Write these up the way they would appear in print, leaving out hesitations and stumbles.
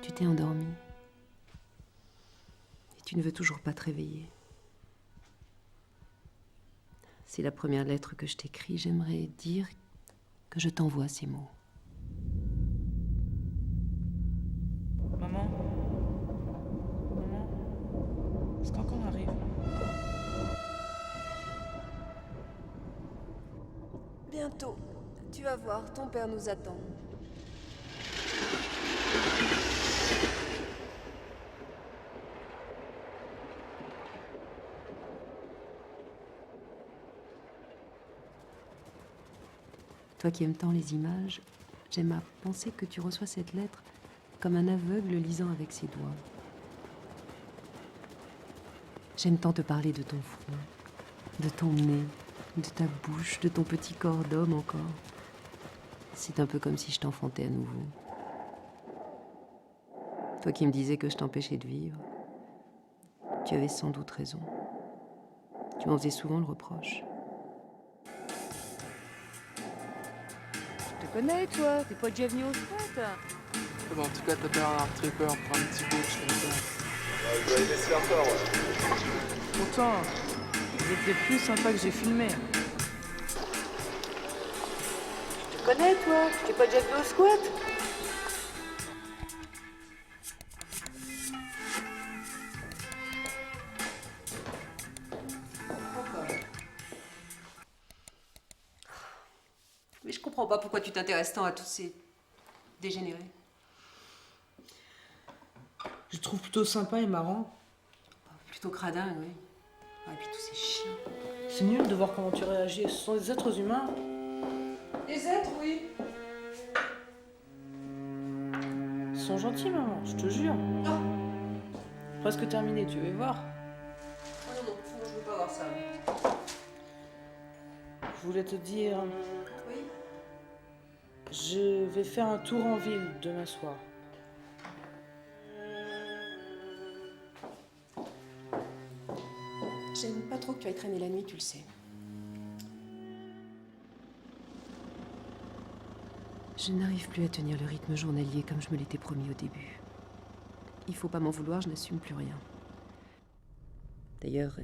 Tu t'es endormi. Et tu ne veux toujours pas te réveiller. C'est la première lettre que je t'écris. J'aimerais dire que je t'envoie ces mots. Maman? Maman? Est-ce qu'encore arrive? Bientôt. Tu vas voir, ton père nous attend. Toi qui aimes tant les images, j'aime à penser que tu reçois cette lettre comme un aveugle lisant avec ses doigts. J'aime tant te parler de ton front, de ton nez, de ta bouche, de ton petit corps d'homme encore. C'est un peu comme si je t'enfantais à nouveau. Toi qui me disais que je t'empêchais de vivre, tu avais sans doute raison. Tu m'en faisais souvent le reproche. Je te connais, toi. T'es pas déjà venu au squat? Bon, en tout cas, t'as pas un tripper pour un petit bouche comme ça. Ouais, je vais laisser faire, ouais. Pourtant, il était plus sympa que j'ai filmé. Je te connais, toi. T'es pas déjà venu au squat? Mais je comprends pas pourquoi tu t'intéresses tant à tous ces dégénérés. Je le trouve plutôt sympa et marrant. Plutôt cradin, oui. Et puis tous ces chiens. C'est nul de voir comment tu réagis. Ce sont des êtres humains. Des êtres, oui. Ils sont gentils, maman, je te jure. Presque terminé, tu veux voir? Oh non, je veux pas voir ça. Je voulais te dire, Oui. je vais faire un tour en ville demain soir. J'aime pas trop que tu ailles traîner la nuit, tu le sais. Je n'arrive plus à tenir le rythme journalier comme je me l'étais promis au début. Il faut pas m'en vouloir, je n'assume plus rien. D'ailleurs,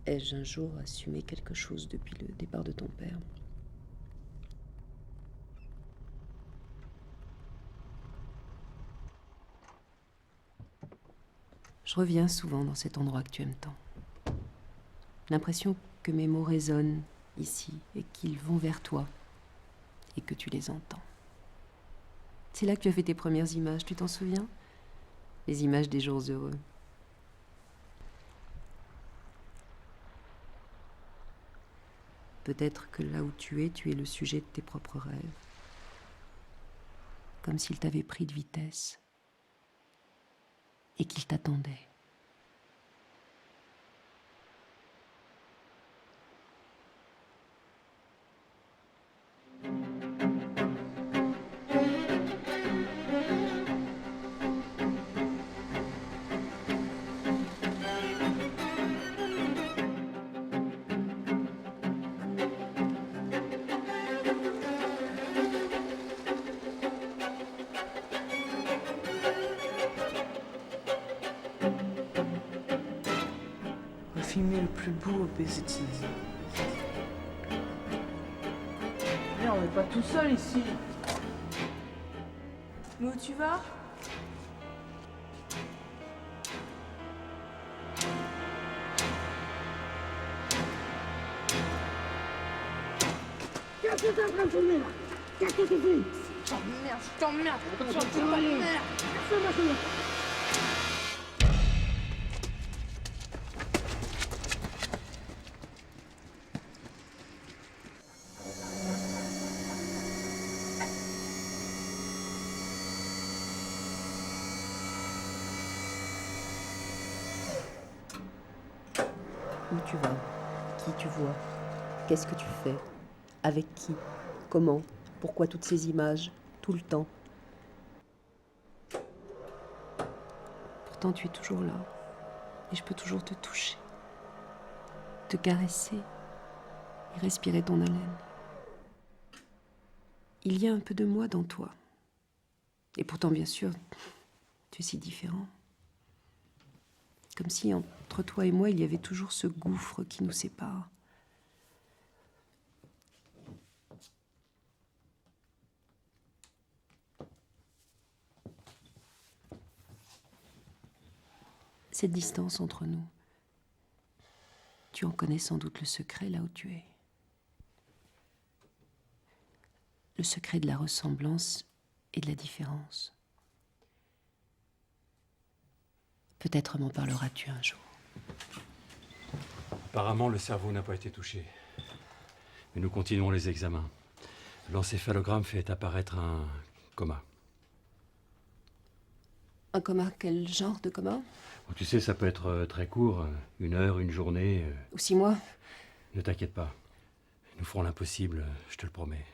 ai-je un jour assumé quelque chose depuis le départ de ton père? Je reviens souvent dans cet endroit que tu aimes tant. L'impression que mes mots résonnent ici et qu'ils vont vers toi et que tu les entends. C'est là que tu as fait tes premières images, tu t'en souviens? Les images des jours heureux. Peut-être que là où tu es le sujet de tes propres rêves. Comme s'ils t'avaient pris de vitesse et qu'ils t'attendaient. On va filmer le plus beau obésity. Mais on n'est pas tout seul ici. Mais où tu vas? Qu'est-ce que t'es en train de filmer là? Qu'est-ce que tu filmes? Oh merde, je t'emmerde. Je suis pas de merde. Fais-moi filmer. Où tu vas? Qui tu vois? Qu'est-ce que tu fais? Avec qui? Comment? Pourquoi toutes ces images? Tout le temps? Pourtant, tu es toujours là. Et je peux toujours te toucher, te caresser et respirer ton haleine. Il y a un peu de moi dans toi. Et pourtant, bien sûr, tu es si différent. Comme si entre toi et moi, il y avait toujours ce gouffre qui nous sépare. Cette distance entre nous, tu en connais sans doute le secret là où tu es. Le secret de la ressemblance et de la différence. Peut-être m'en parleras-tu un jour. Apparemment, le cerveau n'a pas été touché. Mais nous continuons les examens. L'encéphalogramme fait apparaître un coma. Un coma, quel genre de coma? Bon, tu sais, ça peut être très court, 1 heure, 1 journée. Ou 6 mois? Ne t'inquiète pas. Nous ferons l'impossible, je te le promets.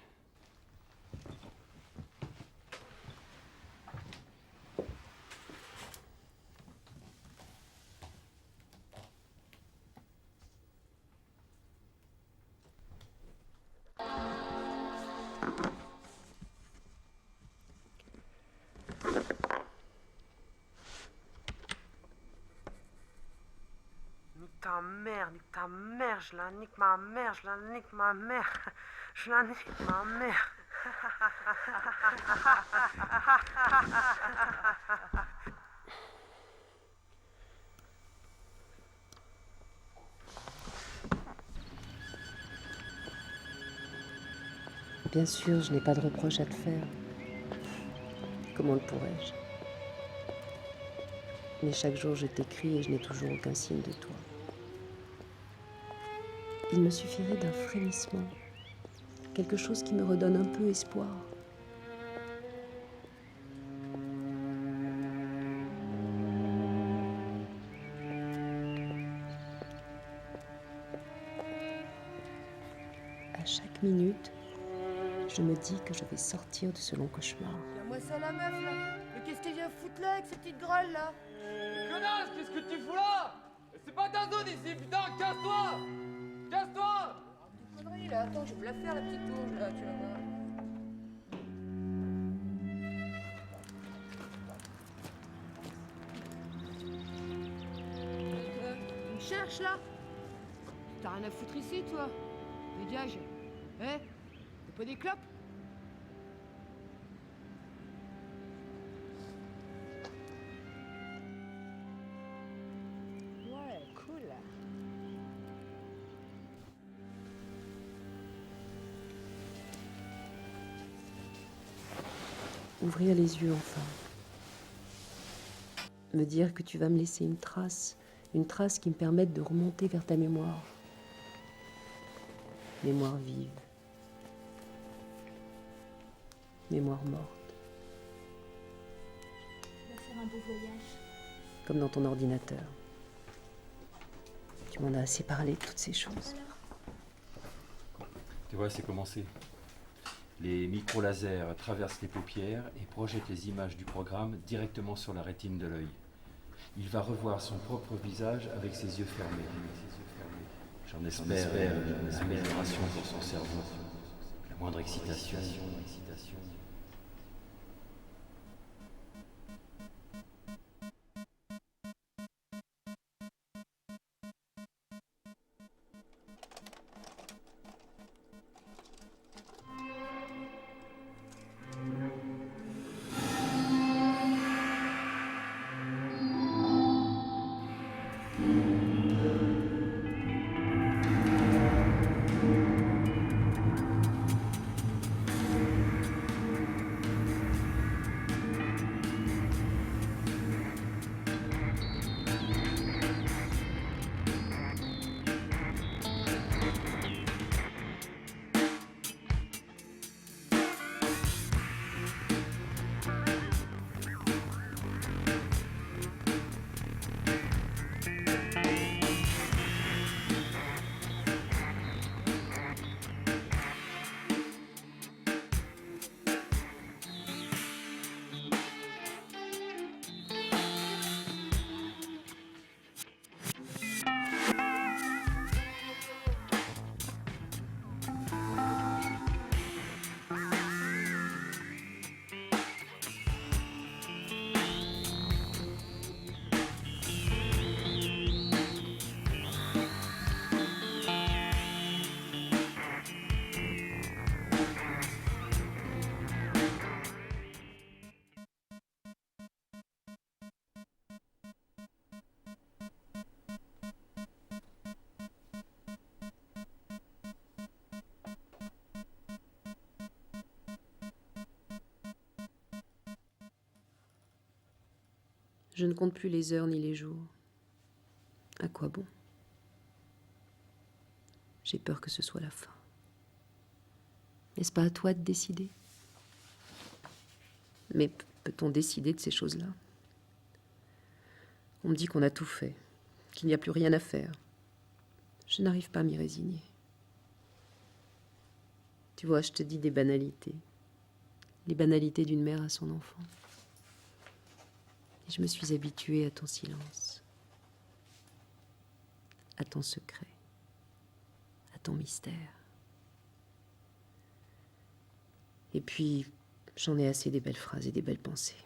Nique ta mère, je la nique ma mère, je la nique ma mère, je la nique ma mère. Bien sûr, je n'ai pas de reproche à te faire. Comment le pourrais-je? Mais chaque jour, je t'écris et je n'ai toujours aucun signe de toi. Il me suffirait d'un frémissement, quelque chose qui me redonne un peu espoir. À chaque minute, je me dis que je vais sortir de ce long cauchemar. Tiens-moi ça la meuf là. Mais qu'est-ce que tu viens foutre là avec ces petites grolles là? Connasse, qu'est-ce que tu fous là? C'est pas ta zone ici, putain, casse-toi! Casse-toi! Arrête tes conneries là, attends, je vais me la faire la petite tourge là, tu vas voir. Tu me cherches là? T'as rien à foutre ici toi? Dégage. Hein? T'as pas des clopes? Ouais, cool. Ouvrir les yeux enfin. Me dire que tu vas me laisser une trace qui me permette de remonter vers ta mémoire. Mémoire vive. Mémoire morte. On va faire un beau voyage. Comme dans ton ordinateur. Tu m'en as assez parlé de toutes ces choses. Tu vois, c'est commencé. Les micro-lasers traversent les paupières et projettent les images du programme directement sur la rétine de l'œil. Il va revoir son propre visage avec ses yeux fermés. J'en espère une amélioration pour son cerveau. La moindre excitation. Je ne compte plus les heures ni les jours. À quoi bon? J'ai peur que ce soit la fin. N'est-ce pas à toi de décider? Mais peut-on décider de ces choses-là? On me dit qu'on a tout fait, qu'il n'y a plus rien à faire. Je n'arrive pas à m'y résigner. Tu vois, je te dis des banalités. Les banalités d'une mère à son enfant. Et je me suis habituée à ton silence, à ton secret, à ton mystère. Et puis, j'en ai assez des belles phrases et des belles pensées.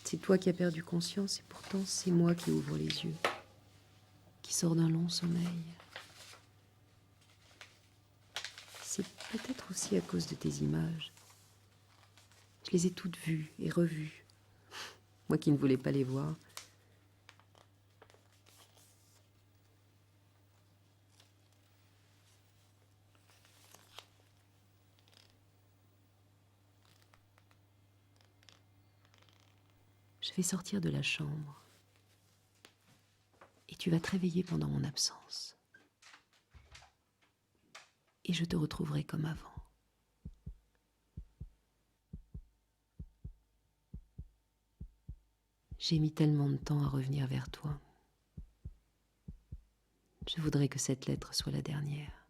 C'est toi qui as perdu conscience et pourtant c'est moi qui ouvre les yeux, qui sors d'un long sommeil. C'est peut-être aussi à cause de tes images. Je les ai toutes vues et revues. Moi qui ne voulais pas les voir. Je vais sortir de la chambre. Et tu vas te réveiller pendant mon absence. Et je te retrouverai comme avant. J'ai mis tellement de temps à revenir vers toi. Je voudrais que cette lettre soit la dernière.